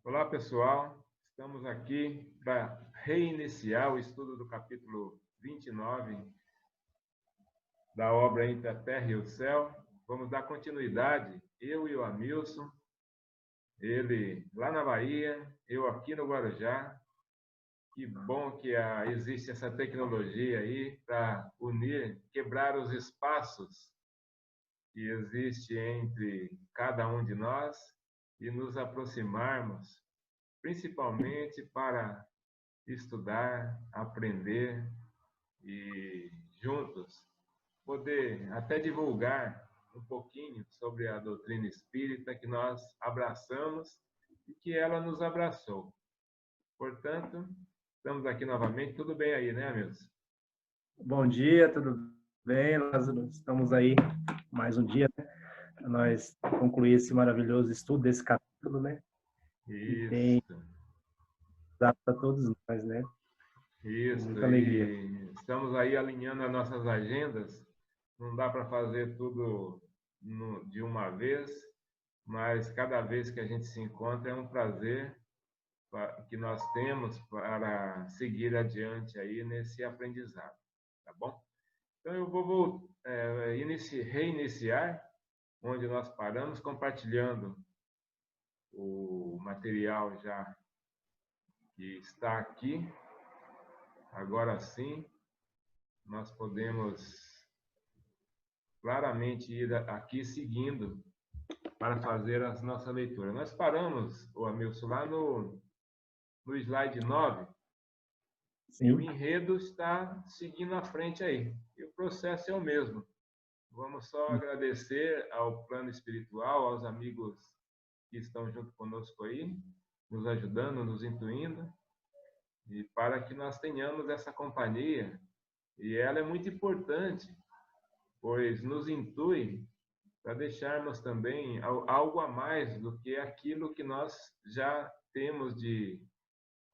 Olá, pessoal. Estamos aqui para reiniciar o estudo do capítulo 29 da obra Entre a Terra e o Céu. Vamos dar continuidade, eu e o Amilson, ele lá na Bahia, eu aqui no Guarujá. Que bom que existe essa tecnologia aí para unir, quebrar os espaços que existe entre cada um de nós e nos aproximarmos, principalmente para estudar, aprender e juntos poder até divulgar um pouquinho sobre a doutrina espírita que nós abraçamos e que ela nos abraçou. Portanto, estamos aqui novamente. Tudo bem aí, né, amigos? Bom dia, tudo bem, Lázaro? Estamos aí mais um dia, né, para nós concluir esse maravilhoso estudo desse capítulo, né? Que tem Isso, dado para todos nós, né? Com isso. muita alegria. E estamos aí alinhando as nossas agendas. Não dá para fazer tudo de uma vez, mas cada vez que a gente se encontra é um prazer que nós temos para seguir adiante aí nesse aprendizado, tá bom? Então eu vou reiniciar onde nós paramos, compartilhando o material já que está aqui. Agora sim, nós podemos claramente ir aqui seguindo para fazer a nossa leitura. Nós paramos, o Amilson, lá no slide 9, e o Sim, enredo está seguindo à frente aí. E o processo é o mesmo. Vamos só agradecer ao plano espiritual, aos amigos que estão junto conosco aí, nos ajudando, nos intuindo, e para que nós tenhamos essa companhia. E ela é muito importante, pois nos intui para deixarmos também algo a mais do que aquilo que nós já temos de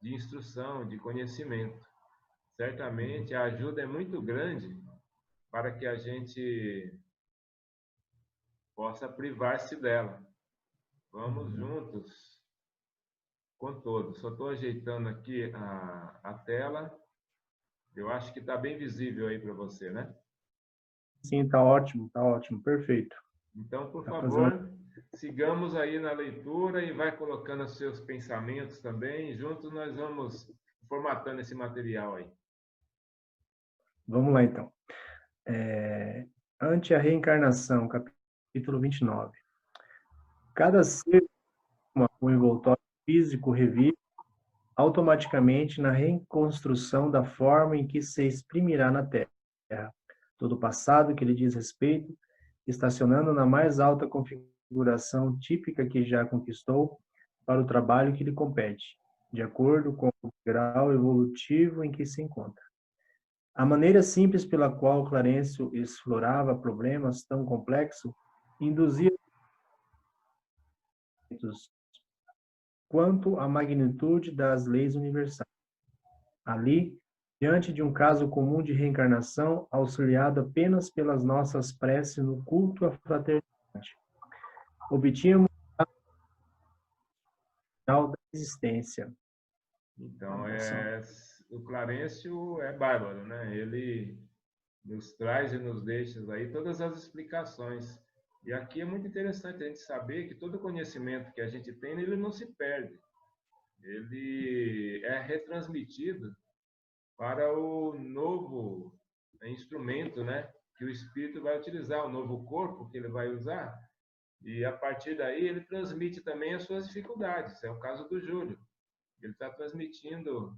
instrução, de conhecimento. Certamente a ajuda é muito grande para que a gente possa privar-se dela. Vamos juntos com todos. Só estou ajeitando aqui a tela. Eu acho que está bem visível aí para você, né? sim, tá ótimo, perfeito. Então, por Tá fazendo. favor, sigamos aí na leitura e vai colocando os seus pensamentos também. Juntos nós vamos formatando esse material aí. Vamos lá, então. Ante a reencarnação, capítulo 29. Cada ser com o envoltório físico revive automaticamente na reconstrução da forma em que se exprimirá na Terra. Todo o passado que lhe diz respeito, estacionando na mais alta configuração típica que já conquistou para o trabalho que lhe compete, de acordo com o grau evolutivo em que se encontra. A maneira simples pela qual Clarencio explorava problemas tão complexos induzia quanto à magnitude das leis universais. Ali, diante de um caso comum de reencarnação, auxiliado apenas pelas nossas preces no culto à fraternidade, obtínhamos a final da existência. Então, o Clarencio é bárbaro, né? Ele nos traz e nos deixa aí todas as explicações. E aqui é muito interessante a gente saber que todo conhecimento que a gente tem, ele não se perde. Ele é retransmitido para o novo instrumento, né? Que o espírito vai utilizar, o novo corpo que ele vai usar. E a partir daí ele transmite também as suas dificuldades. É o caso do Júlio. Ele está transmitindo,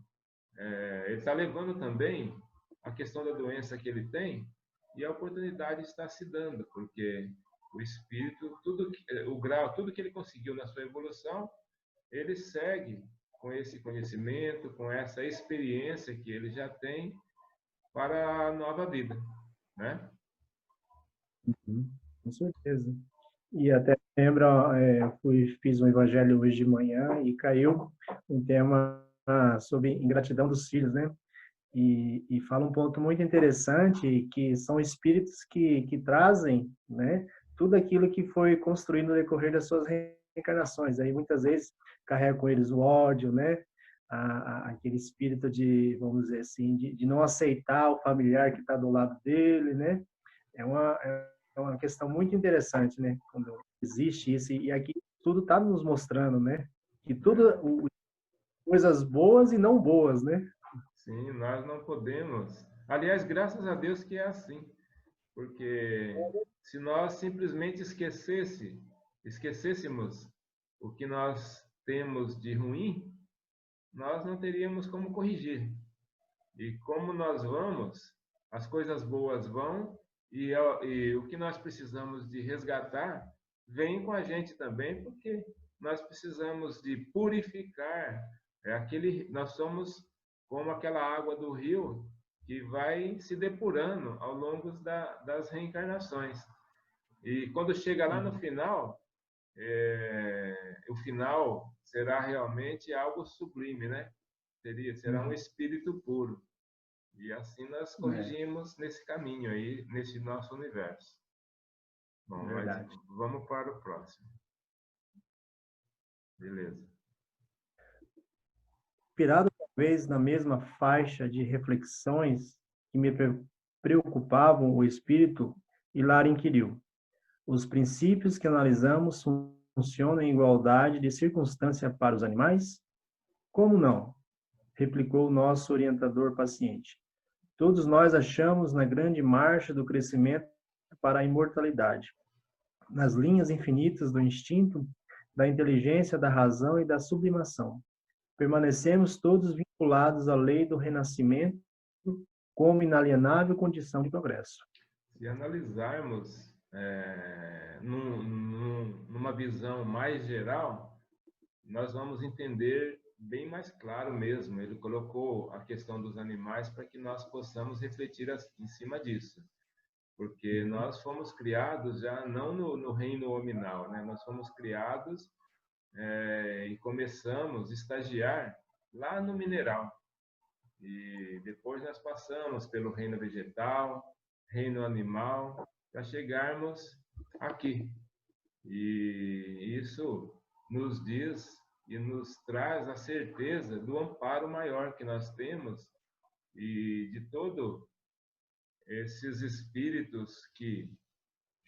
ele está levando também a questão da doença que ele tem, e a oportunidade está se dando, porque o espírito, o grau, tudo que ele conseguiu na sua evolução, ele segue com esse conhecimento, com essa experiência que ele já tem para a nova vida, né? Uhum, com certeza. E até lembro, fiz um evangelho hoje de manhã e caiu um tema sobre ingratidão dos filhos, né? E fala um ponto muito interessante, que são espíritos que trazem, né, tudo aquilo que foi construído no decorrer das suas reencarnações. Aí muitas vezes carregam com eles o ódio, né? Aquele espírito de, vamos dizer assim, de não aceitar o familiar que está do lado dele, né? É uma questão muito interessante, né? Quando existe isso, e aqui tudo está nos mostrando, né? Que tudo, coisas boas e não boas, né? Sim, nós não podemos. Aliás, graças a Deus que é assim, porque se nós simplesmente esquecêssemos o que nós temos de ruim, nós não teríamos como corrigir. E como nós vamos, as coisas boas vão e o que nós precisamos de resgatar vem com a gente também, porque nós precisamos de purificar. Nós somos como aquela água do rio que vai se depurando ao longo das reencarnações. E quando chega lá no final, o final será realmente algo sublime, né? Será um espírito puro. E assim nós corrigimos nesse caminho aí, nesse nosso universo. Bom, mas Verdade. vamos para o próximo. Beleza. Inspirado talvez na mesma faixa de reflexões que me preocupavam o espírito, Hilário inquiriu: os princípios que analisamos funcionam em igualdade de circunstância para os animais? Como não? Replicou o nosso orientador paciente. Todos nós achamos na grande marcha do crescimento para a imortalidade, nas linhas infinitas do instinto, da inteligência, da razão e da sublimação. Permanecemos todos vinculados à lei do renascimento como inalienável condição de progresso. Se analisarmos numa visão mais geral, nós vamos entender bem mais claro mesmo. Ele colocou a questão dos animais para que nós possamos refletir em cima disso. Porque nós fomos criados já não no reino hominal, né? Nós fomos criados e começamos a estagiar lá no mineral. E depois nós passamos pelo reino vegetal, reino animal, para chegarmos aqui. E isso nos diz e nos traz a certeza do amparo maior que nós temos e de todo esses espíritos que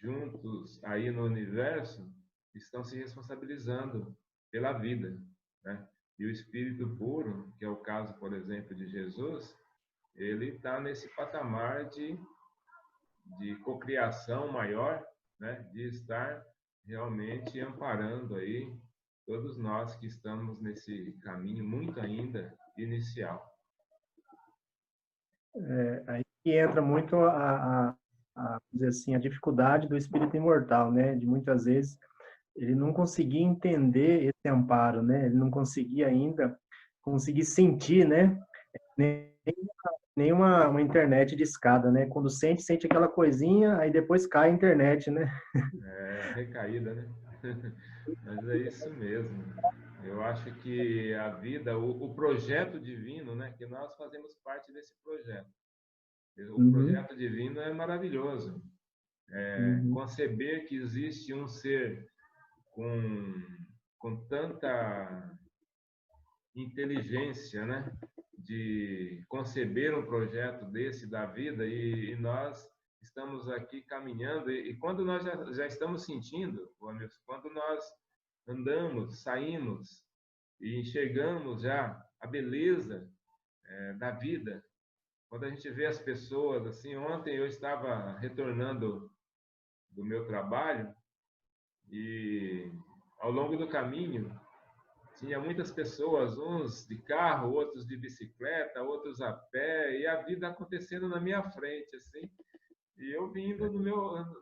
juntos aí no universo estão se responsabilizando pela vida, né? E o espírito puro, que é o caso, por exemplo, de Jesus, ele está nesse patamar de cocriação maior, né? De estar realmente amparando aí todos nós que estamos nesse caminho muito ainda inicial. Aí entra muito dizer assim, a dificuldade do espírito imortal, né? De muitas vezes ele não conseguia entender esse amparo, né? Ele não conseguia ainda conseguir sentir, né? Nem uma internet de escada, né? Quando sente aquela coisinha, aí depois cai a internet, né? Recaída, né? Mas é isso mesmo. Eu acho que a vida, o projeto divino, né? Que nós fazemos parte desse projeto. O projeto divino é maravilhoso. Conceber que existe um ser com tanta inteligência, né? De conceber um projeto desse da vida e nós estamos aqui caminhando e quando nós já estamos sentindo, quando nós andamos, saímos e enxergamos já a beleza da vida, quando a gente vê as pessoas assim, ontem eu estava retornando do meu trabalho e ao longo do caminho tinha muitas pessoas, uns de carro, outros de bicicleta, outros a pé, e a vida acontecendo na minha frente, assim. E eu vindo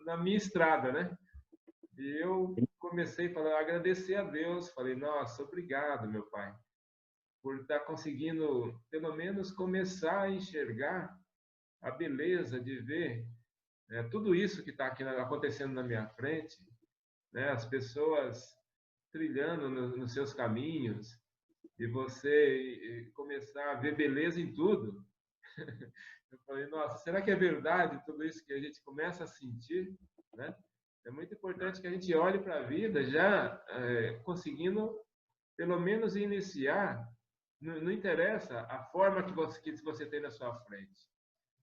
na minha estrada, né? E eu comecei a falar, agradecer a Deus. Falei, nossa, obrigado, meu Pai, por estar conseguindo, pelo menos, começar a enxergar a beleza de ver tudo isso que está aqui acontecendo na minha frente, né? As pessoas trilhando nos seus caminhos, e você começar a ver beleza em tudo. Eu falei, nossa, será que é verdade tudo isso que a gente começa a sentir, né? É muito importante que a gente olhe para a vida já conseguindo, pelo menos, iniciar. Não interessa a forma que você tem na sua frente.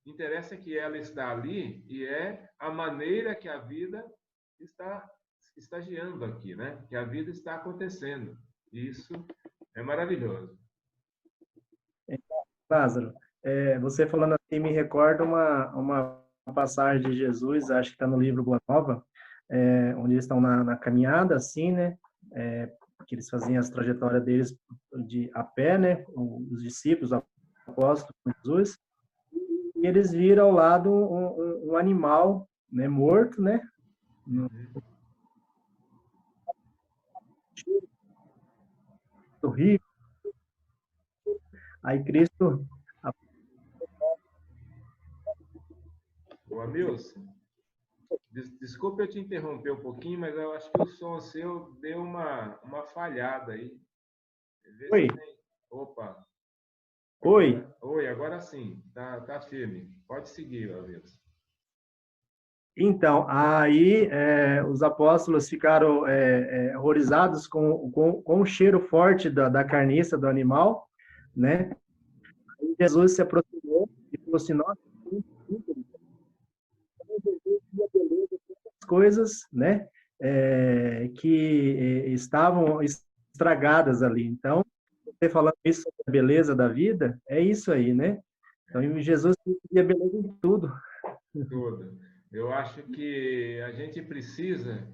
Interessa que ela está ali e é a maneira que a vida está estagiando aqui, né? Que a vida está acontecendo. Isso é maravilhoso. Lázaro, você falando assim me recorda uma passagem de Jesus, acho que está no livro Boa Nova, onde eles estão na caminhada, assim, né? Que eles faziam as trajetórias deles a pé, né? Os discípulos, os apóstolos com Jesus, e eles viram ao lado um animal, né, morto, né? Horrível. Aí Cristo. Ô, Amilson, desculpa eu te interromper um pouquinho, mas eu acho que o som seu deu uma falhada aí. Oi. Opa. Oi. Oi, agora sim. Tá firme. Pode seguir, Amilson. Então, aí os apóstolos ficaram horrorizados com o cheiro forte da carniça do animal, né? Aí Jesus se aproximou e falou assim, nossa, coisas, né? Que estavam estragadas ali. Então, você falando isso sobre a beleza da vida, é isso aí, né? Então, Jesus via beleza em tudo. Tudo. Eu acho que a gente precisa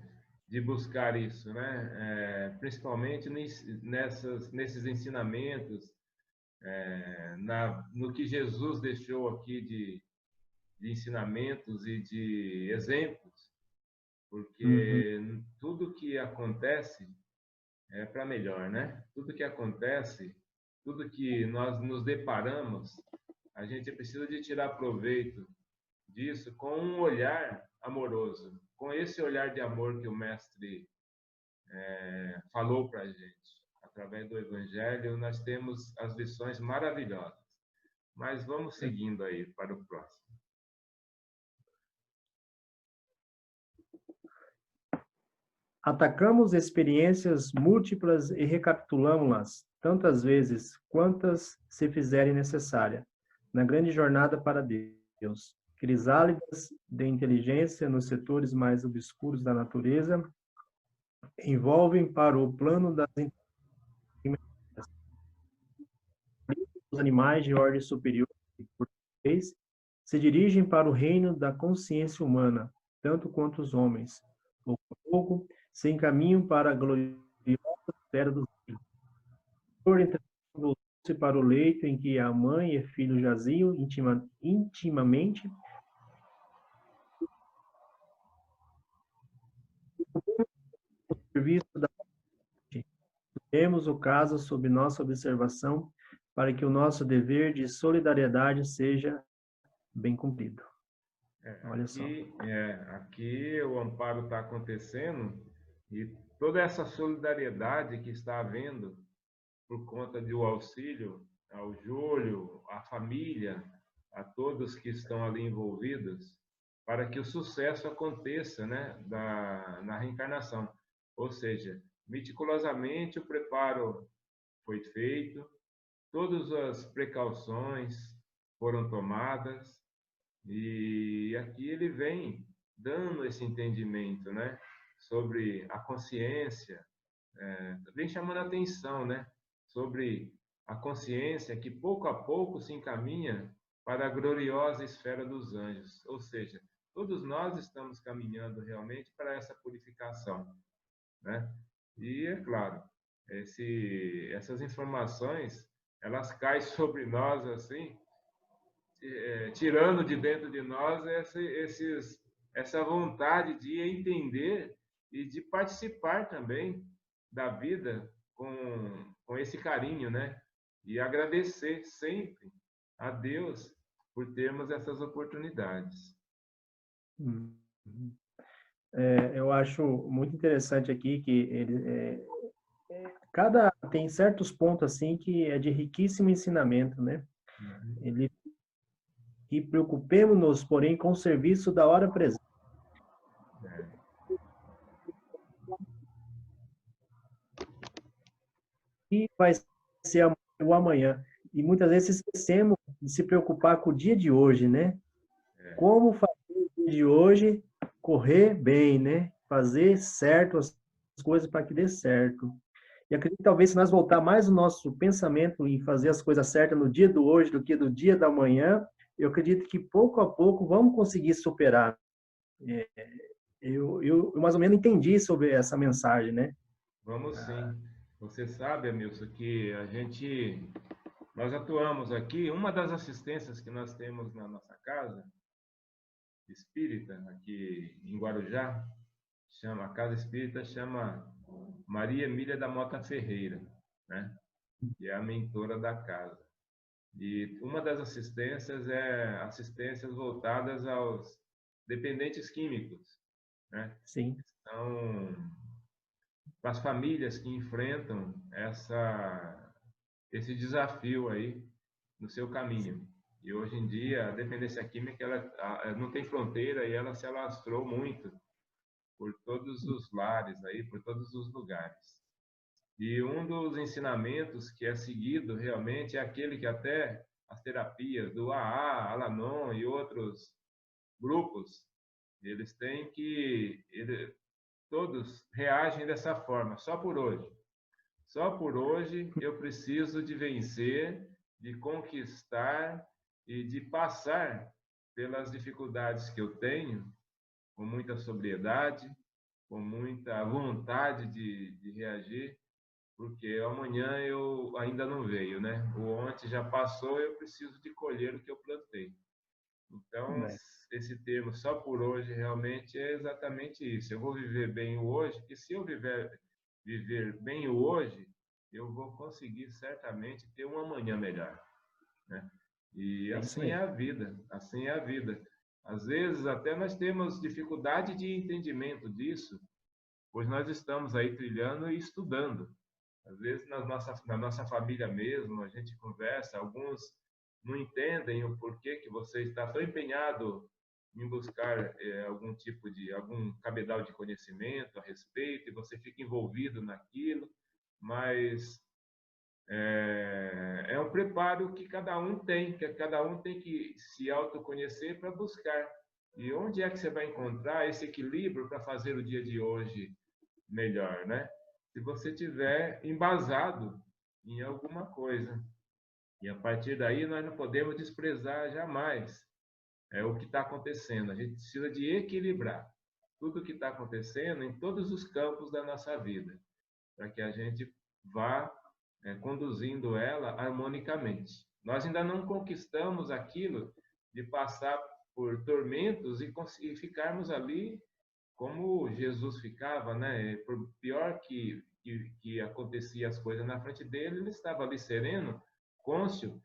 de buscar isso, né? Principalmente nesses ensinamentos, no que Jesus deixou aqui de ensinamentos e de exemplos, porque tudo que acontece é para melhor, né? Tudo que acontece, tudo que nós nos deparamos, a gente precisa de tirar proveito disso com um olhar amoroso, com esse olhar de amor que o mestre falou para a gente. Através do Evangelho, nós temos as lições maravilhosas. Mas vamos seguindo aí para o próximo. Atacamos experiências múltiplas e recapitulamos-las tantas vezes quantas se fizerem necessária, na grande jornada para Deus. Crisálidas de inteligência nos setores mais obscuros da natureza envolvem para o plano das os animais de ordem superior e, por vez, se dirigem para o reino da consciência humana, tanto quanto os homens. Pouco a pouco, se encaminham para a gloriosa esfera dos filhos. Voltou-se para o leito em que a mãe e filho jaziam intimamente. O serviço da temos o caso sob nossa observação para que o nosso dever de solidariedade seja bem cumprido. Olha só. Aqui o amparo está acontecendo e toda essa solidariedade que está havendo por conta do auxílio ao Júlio, à família, a todos que estão ali envolvidos, para que o sucesso aconteça, né, na reencarnação. Ou seja, meticulosamente o preparo foi feito, todas as precauções foram tomadas, e aqui ele vem dando esse entendimento, né, sobre a consciência, vem chamando a atenção, né, sobre a consciência que pouco a pouco se encaminha para a gloriosa esfera dos anjos. Ou seja, todos nós estamos caminhando realmente para essa purificação, né? E é claro, essas informações, elas caem sobre nós assim, tirando de dentro de nós essa vontade de entender e de participar também da vida com esse carinho, né? E agradecer sempre a Deus por termos essas oportunidades. Eu acho muito interessante aqui que tem certos pontos assim que é de riquíssimo ensinamento, né? Ele e preocupemos-nos, porém, com o serviço da hora presente. que vai ser o amanhã. E muitas vezes esquecemos de se preocupar com o dia de hoje, né? Como fazer o dia de hoje correr bem, né? Fazer certo as coisas para que dê certo. E acredito que talvez se nós voltar mais o nosso pensamento em fazer as coisas certas no dia do hoje do que do dia da manhã, eu acredito que pouco a pouco vamos conseguir superar. Eu mais ou menos entendi sobre essa mensagem, né? Vamos sim. Você sabe, Amilson, que nós atuamos aqui, uma das assistências que nós temos na nossa casa espírita, aqui em Guarujá, a casa espírita chama Maria Emília da Mota Ferreira, né? Que é a mentora da casa. E uma das assistências é assistências voltadas aos dependentes químicos, né? Sim. Então, para as famílias que enfrentam esse desafio aí no seu caminho. E hoje em dia, a dependência química ela não tem fronteira e ela se alastrou muito por todos os lares aí, por todos os lugares. E um dos ensinamentos que é seguido realmente é aquele que até as terapias do AA, Alanon e outros grupos, eles têm todos reagem dessa forma, só por hoje. Só por hoje eu preciso de vencer, de conquistar e de passar pelas dificuldades que eu tenho com muita sobriedade, com muita vontade de reagir, porque amanhã eu ainda não veio, né? O ontem já passou, eu preciso de colher o que eu plantei. Então, É. esse termo só por hoje realmente é exatamente isso. Eu vou viver bem o hoje, e se eu viver bem o hoje, eu vou conseguir certamente ter um amanhã melhor, né? E É isso assim é mesmo. a vida, assim é a vida. Às vezes até nós temos dificuldade de entendimento disso, pois nós estamos aí trilhando e estudando. Às vezes na nossa família mesmo, a gente conversa, alguns não entendem o porquê que você está tão empenhado em buscar algum cabedal de conhecimento a respeito, e você fica envolvido naquilo, mas é um preparo que cada um tem, que cada um tem que se autoconhecer para buscar. E onde é que você vai encontrar esse equilíbrio para fazer o dia de hoje melhor, né? Se você tiver embasado em alguma coisa. E a partir daí nós não podemos desprezar jamais o que está acontecendo. A gente precisa de equilibrar tudo o que está acontecendo em todos os campos da nossa vida, para que a gente vá conduzindo ela harmonicamente. Nós ainda não conquistamos aquilo de passar por tormentos e ficarmos ali como Jesus ficava, né? Por pior que acontecia as coisas na frente dele, ele estava ali sereno, cônscio,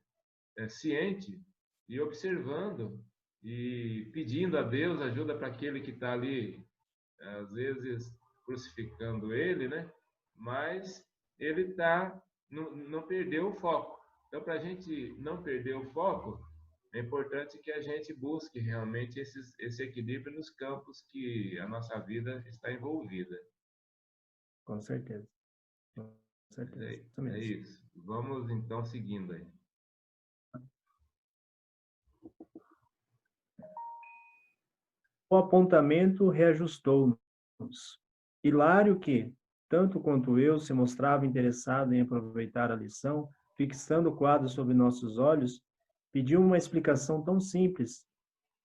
ciente e observando e pedindo a Deus ajuda para aquele que está ali, às vezes crucificando ele, né? Mas ele não perdeu o foco. Então, para a gente não perder o foco, é importante que a gente busque realmente esse equilíbrio nos campos que a nossa vida está envolvida. Com certeza. Com certeza. Isso É mesmo. isso. Vamos então seguindo aí. O apontamento reajustou-nos. Hilário que, tanto quanto eu, se mostrava interessado em aproveitar a lição, fixando o quadro sobre nossos olhos, pediu uma explicação tão simples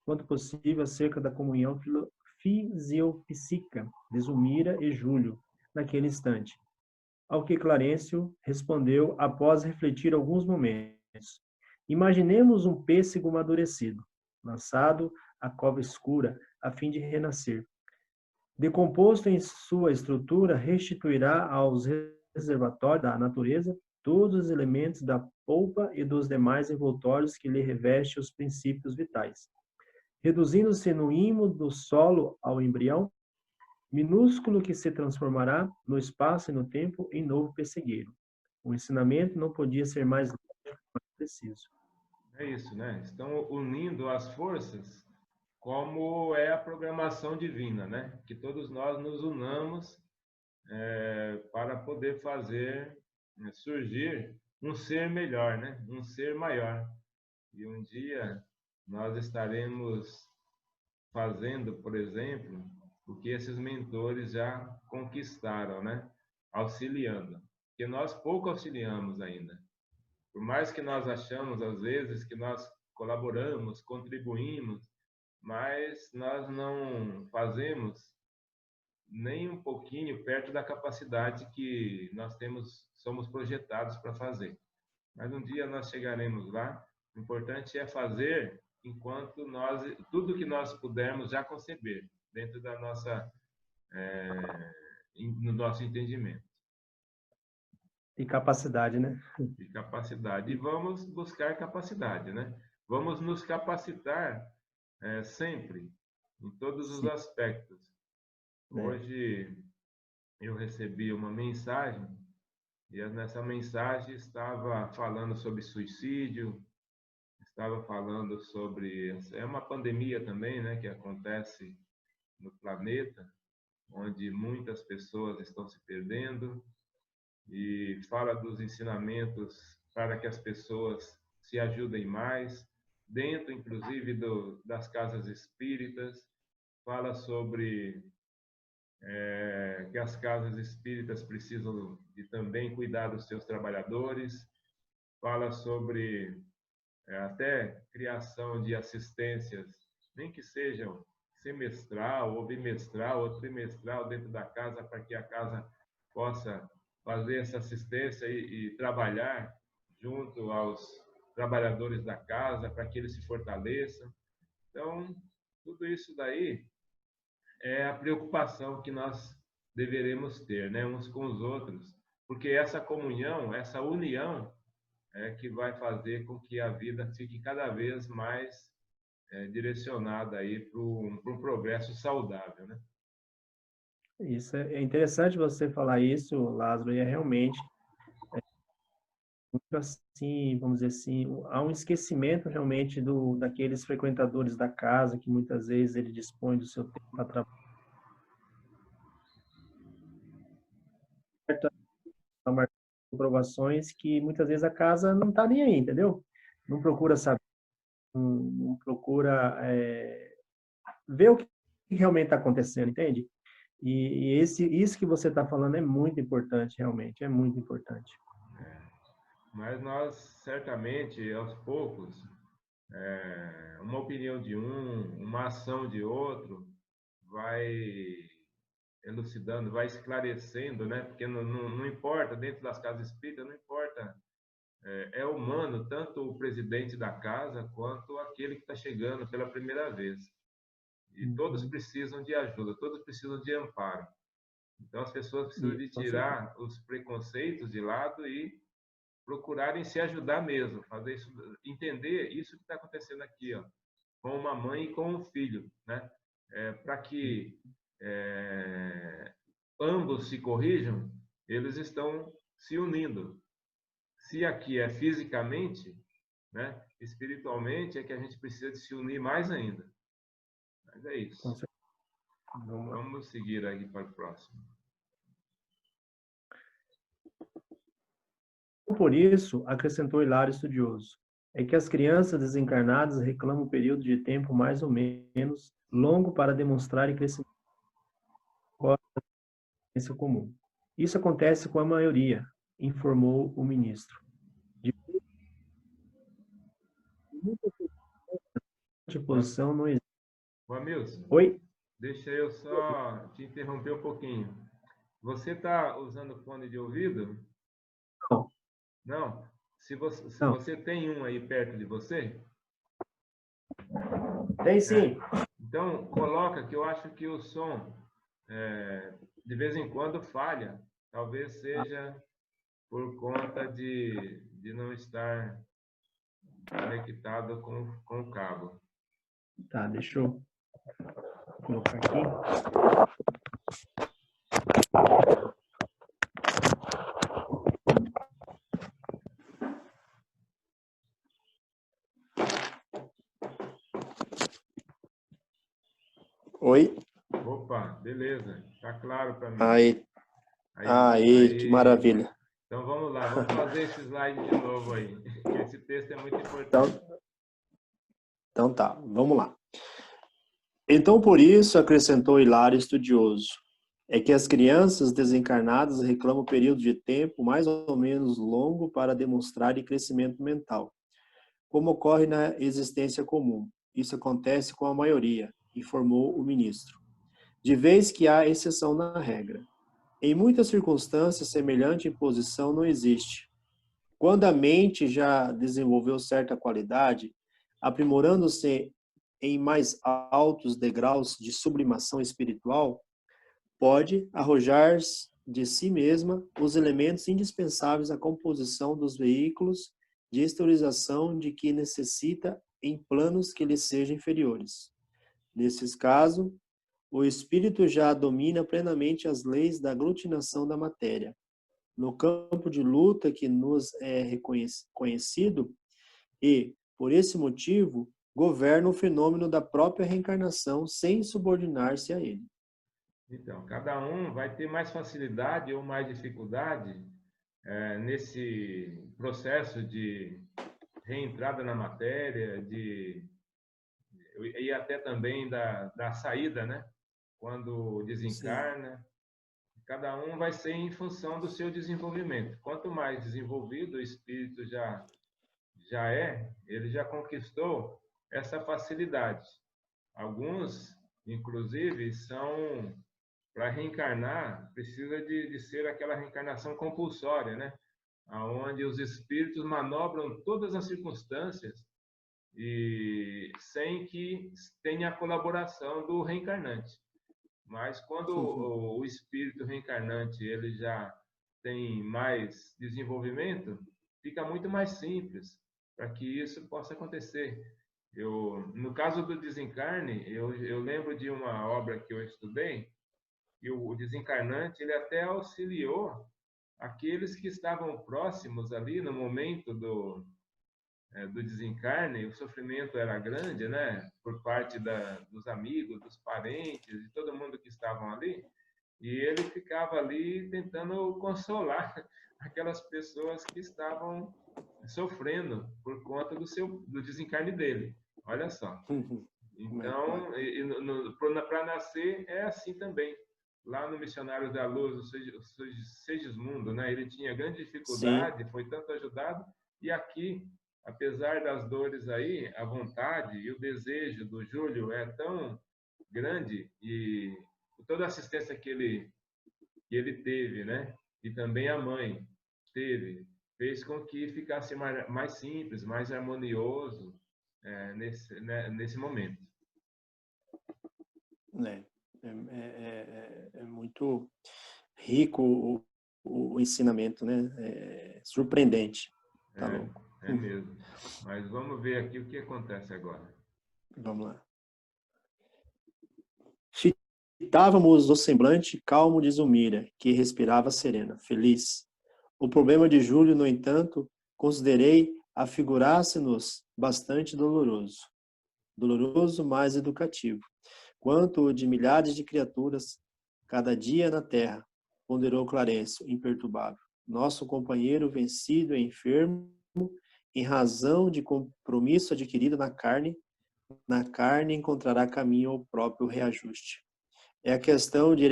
quanto possível acerca da comunhão fisiopsíquica de Zulmira e Júlio, naquele instante. Ao que Clarencio respondeu após refletir alguns momentos. Imaginemos um pêssego amadurecido, lançado à cova escura, a fim de renascer. Decomposto em sua estrutura, restituirá aos reservatórios da natureza todos os elementos da polpa e dos demais envoltórios que lhe revestem os princípios vitais. Reduzindo-se no imo do solo ao embrião, minúsculo que se transformará no espaço e no tempo em novo pessegueiro. O ensinamento não podia ser mais preciso. É isso, né? Estão unindo as forças como é a programação divina, né? Que todos nós nos unamos para poder fazer surgir um ser melhor, né? Um ser maior. E um dia nós estaremos fazendo, por exemplo, o que esses mentores já conquistaram, né? Auxiliando. Porque nós pouco auxiliamos ainda. Por mais que nós achamos, às vezes, que nós colaboramos, contribuímos, mas nós não fazemos nem um pouquinho perto da capacidade que nós temos, somos projetados para fazer. Mas um dia nós chegaremos lá. O importante é fazer enquanto nós, tudo que nós pudermos já conceber dentro da nossa, no nosso entendimento. E capacidade, né? E capacidade. E vamos buscar capacidade, né? Vamos nos capacitar sempre, em todos os Sim. aspectos. Hoje eu recebi uma mensagem e nessa mensagem estava falando sobre suicídio, estava falando sobre... É uma pandemia também, né, que acontece no planeta, onde muitas pessoas estão se perdendo, e fala dos ensinamentos para que as pessoas se ajudem mais, dentro, inclusive, das casas espíritas. Fala sobre que as casas espíritas precisam de também cuidar dos seus trabalhadores. Fala sobre até criação de assistências, nem que sejam semestral, ou bimestral, ou trimestral dentro da casa, para que a casa possa fazer essa assistência e trabalhar junto aos trabalhadores da casa, para que eles se fortaleçam. Então, tudo isso daí é a preocupação que nós deveremos ter, né, uns com os outros, porque essa comunhão, essa união é que vai fazer com que a vida fique cada vez mais direcionada aí para um progresso saudável, né? Isso é interessante você falar isso, Lázaro, e é realmente muito assim, vamos dizer assim, há um esquecimento realmente daqueles frequentadores da casa, que muitas vezes ele dispõe do seu tempo para trabalhar, para marcar comprovações que muitas vezes a casa não está nem aí, entendeu? Não procura saber, não procura ver o que realmente está acontecendo, entende? E isso que você está falando é muito importante, realmente, é muito importante. Mas nós, certamente, aos poucos, uma opinião de uma ação de outro, vai elucidando, vai esclarecendo, né? Porque não importa, dentro das casas espíritas, não importa, é humano, tanto o presidente da casa, quanto aquele que está chegando pela primeira vez. E todos precisam de ajuda, todos precisam de amparo. Então, as pessoas precisam de tirar os preconceitos de lado e procurarem se ajudar mesmo, fazer isso, entender isso que está acontecendo aqui, ó, com uma mãe e com um filho, né? Para que ambos se corrijam, eles estão se unindo. Se aqui é fisicamente, né? Espiritualmente é que a gente precisa de se unir mais ainda. Mas é isso. Vamos seguir aqui para o próximo. Por isso, acrescentou Hilário Estudioso, é que as crianças desencarnadas reclamam um período de tempo mais ou menos longo para demonstrarem crescimento comum. Isso acontece com a maioria, informou o ministro. De posição não existe. Amilson, Oi? deixa eu só te interromper um pouquinho. Você está usando fone de ouvido? Não. Não? Se você tem um aí perto de você? Tem sim. Então, coloca que eu acho que o som, de vez em quando, falha. Talvez seja por conta de não estar conectado com o cabo. Tá, deixa eu colocar aqui. Oi? Opa, beleza. Tá claro para mim. Aí, que maravilha. Então vamos lá, vamos fazer esse slide de novo aí, que esse texto é muito importante. Então tá, vamos lá. Então, por isso, acrescentou Hilário estudioso, é que as crianças desencarnadas reclamam período de tempo mais ou menos longo para demonstrarem crescimento mental, como ocorre na existência comum. Isso acontece com a maioria, informou o ministro. De vez que há exceção na regra. Em muitas circunstâncias, semelhante imposição não existe. Quando a mente já desenvolveu certa qualidade, aprimorando-se em mais altos degraus de sublimação espiritual, pode arrojar de si mesma os elementos indispensáveis à composição dos veículos de exteriorização de que necessita em planos que lhe sejam inferiores. Nesses casos, o espírito já domina plenamente as leis da aglutinação da matéria. No campo de luta que nos é reconhecido e, por esse motivo, governa o fenômeno da própria reencarnação sem subordinar-se a ele. Então, cada um vai ter mais facilidade ou mais dificuldade nesse processo de reentrada na matéria, e até também da saída, né? Quando desencarna. Cada um vai ser em função do seu desenvolvimento. Quanto mais desenvolvido o espírito já é, ele já conquistou essa facilidade. Alguns, inclusive, são para reencarnar, precisa de ser aquela reencarnação compulsória, né? Onde os espíritos manobram todas as circunstâncias e sem que tenha a colaboração do reencarnante. Mas quando o espírito reencarnante ele já tem mais desenvolvimento, fica muito mais simples para que isso possa acontecer. No caso do desencarne, eu lembro de uma obra que eu estudei, que o desencarnante ele até auxiliou aqueles que estavam próximos ali no momento do desencarne. O sofrimento era grande, né? Por parte dos amigos, dos parentes, de todo mundo que estavam ali. E ele ficava ali tentando consolar aquelas pessoas que estavam sofrendo por conta do desencarne dele. Olha só. Então, para nascer é assim também. Lá no Missionários da Luz, o Segismundo, né? Ele tinha grande dificuldade, Sim. foi tanto ajudado. E aqui, apesar das dores aí, a vontade e o desejo do Júlio é tão grande e toda a assistência que ele teve, né? E também a mãe teve, fez com que ficasse mais simples, mais harmonioso nesse momento. É muito rico o ensinamento, né? É surpreendente. Tá louco. É mesmo. Mas vamos ver aqui o que acontece agora. Vamos lá. Fitávamos o semblante calmo de Zulmira, que respirava serena, feliz. O problema de Júlio, no entanto, considerei afigurar-se-nos bastante doloroso. Doloroso, mas educativo. Quanto o de milhares de criaturas, cada dia na terra, ponderou Clarencio, imperturbável. Nosso companheiro vencido e enfermo, em razão de compromisso adquirido na carne encontrará caminho ao próprio reajuste. É a questão de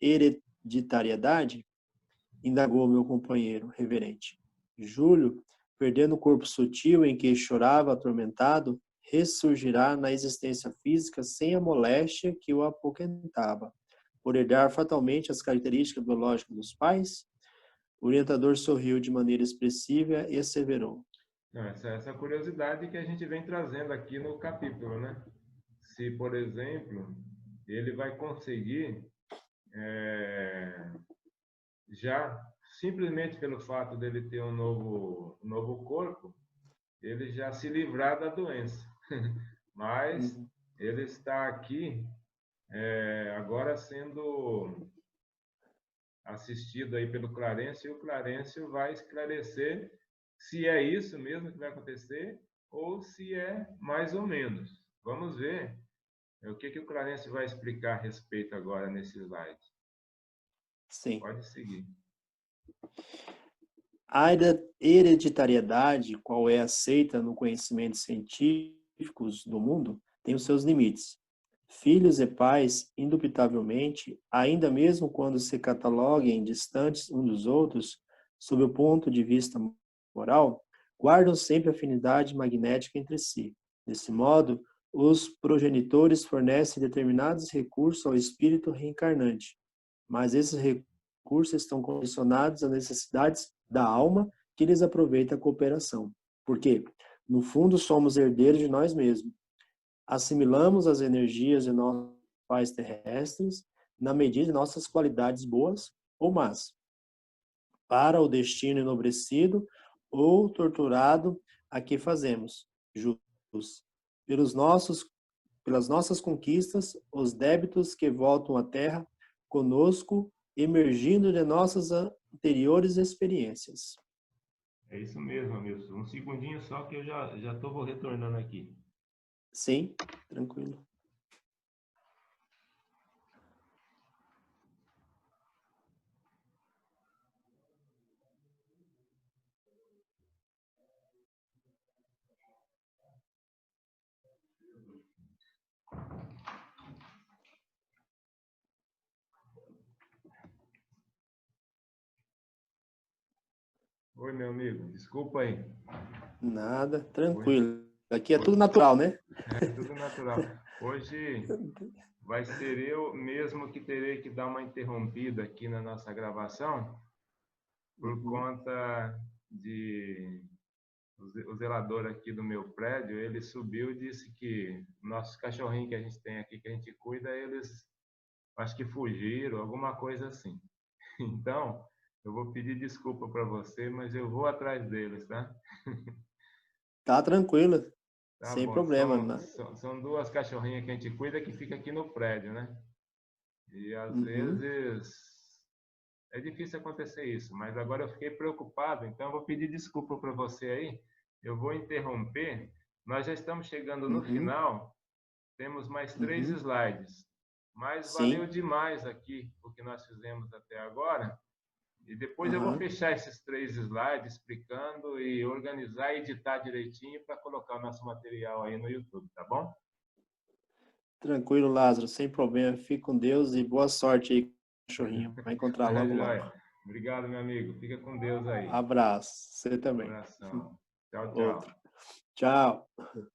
hereditariedade? Indagou meu companheiro, reverente. Júlio, perdendo o corpo sutil em que chorava atormentado, ressurgirá na existência física sem a moléstia que o apoquentava. Por herdar fatalmente as características biológicas dos pais? O orientador sorriu de maneira expressiva e asseverou. Não, essa curiosidade que a gente vem trazendo aqui no capítulo, né? Se, por exemplo, ele vai conseguir, já simplesmente pelo fato dele ter um novo corpo, ele já se livrar da doença. Mas ele está aqui agora sendo assistido aí pelo Clarencio, e o Clarencio vai esclarecer se é isso mesmo que vai acontecer ou se é mais ou menos. Vamos ver o que o Clarencio vai explicar a respeito agora nesse slide. Sim. Pode seguir. A hereditariedade, qual é aceita no conhecimento científicos do mundo, tem os seus limites. Filhos e pais, indubitavelmente, ainda mesmo quando se cataloguem distantes uns dos outros, sob o ponto de vista moral, guardam sempre afinidade magnética entre si. Desse modo, os progenitores fornecem determinados recursos ao espírito reencarnante, mas esses recursos estão condicionados às necessidades da alma que lhes aproveita a cooperação. Porque, no fundo, somos herdeiros de nós mesmos. Assimilamos as energias de nossos pais terrestres na medida de nossas qualidades boas ou más, para o destino enobrecido ou torturado a que fazemos jus. Pelas nossas conquistas, os débitos que voltam à terra conosco, emergindo de nossas anteriores experiências. É isso mesmo, Amilson. Um segundinho só que eu já estou retornando aqui. Sim, tranquilo. Oi, meu amigo. Desculpa aí. Nada, Hoje, tranquilo. Aqui é tudo natural, né? é tudo natural. Hoje vai ser eu mesmo que terei que dar uma interrompida aqui na nossa gravação por conta de o zelador aqui do meu prédio, ele subiu e disse que nossos cachorrinhos que a gente tem aqui, que a gente cuida, eles acho que fugiram, alguma coisa assim. Então, eu vou pedir desculpa para você, mas eu vou atrás deles, tá? Tá tranquilo, Tá sem bom. problema. São duas cachorrinhas que a gente cuida que fica aqui no prédio, né? E às Uhum, vezes é difícil acontecer isso, mas agora eu fiquei preocupado, então eu vou pedir desculpa para você aí. Eu vou interromper. Nós já estamos chegando no uhum, final, temos mais 3 uhum. slides. Mas valeu Sim, demais aqui o que nós fizemos até agora. E depois eu vou aham. fechar esses 3 slides explicando e organizar e editar direitinho para colocar o nosso material aí no YouTube, tá bom? Tranquilo, Lázaro, sem problema. Fique com Deus e boa sorte aí, cachorrinho. Vai encontrar Tá, logo, logo. joia. Obrigado, meu amigo. Fica com Deus aí. Abraço. Você também. Abração. Tchau, Outro. tchau. Tchau.